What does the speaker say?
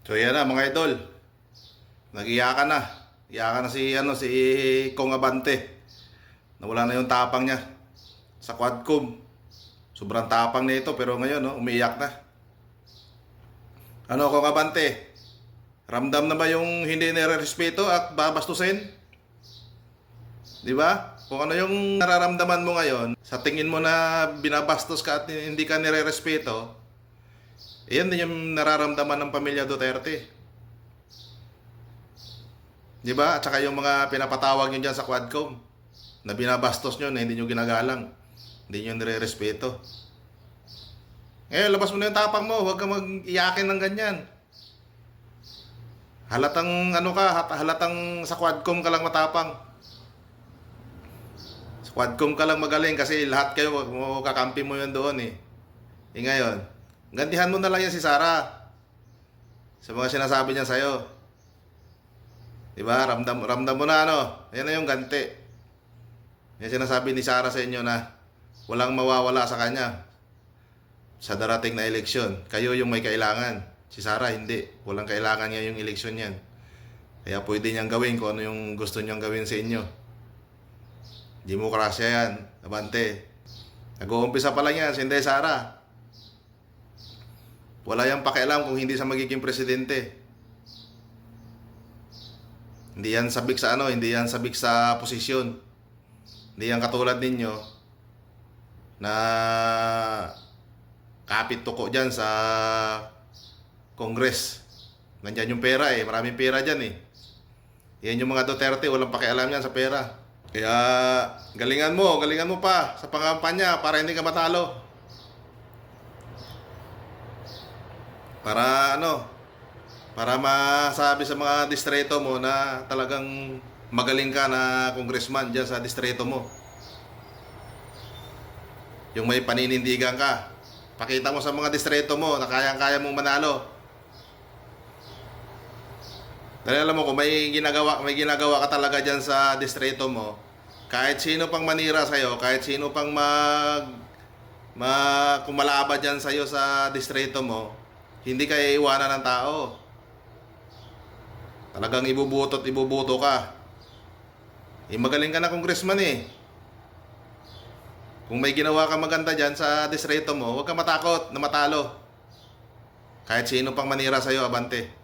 So yan na mga idol. Nag-iyakan na. Iyakan na si Kong Abante. Nawala na yung tapang niya sa Quadcom. Sobrang tapang na ito pero ngayon umiiyak na. Ano Kong Abante? Ramdam na ba yung hindi nire-respeto at babastusin? Di ba? Kung ano yung nararamdaman mo ngayon, sa tingin mo na binabastos ka at hindi ka nire-respeto, iyan din yung nararamdaman ng pamilya Duterte. Di ba? At saka yung mga pinapatawag nyo dyan sa Quadcom na binabastos nyo, na hindi nyo ginagalang, hindi nyo nire-respeto. Labas mo na yung tapang mo, huwag kang mag-iyakin ng ganyan. Halatang halatang sa Quadcom ka lang matapang. Sa Quadcom ka lang magaling kasi lahat kayo kakampi mo yun doon eh. Ngayon, gantihan mo na lang yan si Sara sa mga sinasabi niya sa'yo. Diba? Ramdam mo na yan na yung ganti. Yan sinasabi ni Sara sa inyo na walang mawawala sa kanya sa darating na eleksyon. Kayo yung may kailangan. Si Sara hindi. Walang kailangan niya yung eleksyon yan. Kaya pwede niyang gawin kung ano yung gusto niyang gawin sa inyo. Demokrasya yan. Abante. Nag-uumpisa pa lang yan si Inday Sara. Wala yang pakialam kung hindi siya magiging presidente. Hindi yan sabik sa hindi yan sabik sa posisyon. Hindi yan katulad ninyo na kapit tuko dyan sa Congress. Nandyan yung pera maraming pera dyan Yan yung mga Duterte, walang pakialam yan sa pera. Kaya galingan mo pa sa pangampanya para hindi ka matalo. Para masabi sa mga distrito mo na talagang magaling ka na congressman dyan sa distrito mo. Yung may paninindigan ka. Pakita mo sa mga distrito mo na kayang-kaya mong manalo. Dahil alam mo kung may ginagawa ka talaga dyan sa distrito mo, kahit sino pang manira sa'yo, kahit sino pang kumalaba dyan sa'yo sa distrito mo, hindi ka iiwanan ng tao. Talagang ibubuto ka. Magaling ka na congressman Kung may ginawa ka maganda dyan sa distrito mo, huwag ka matakot na matalo. Kahit sino pang manira sa'yo, abante.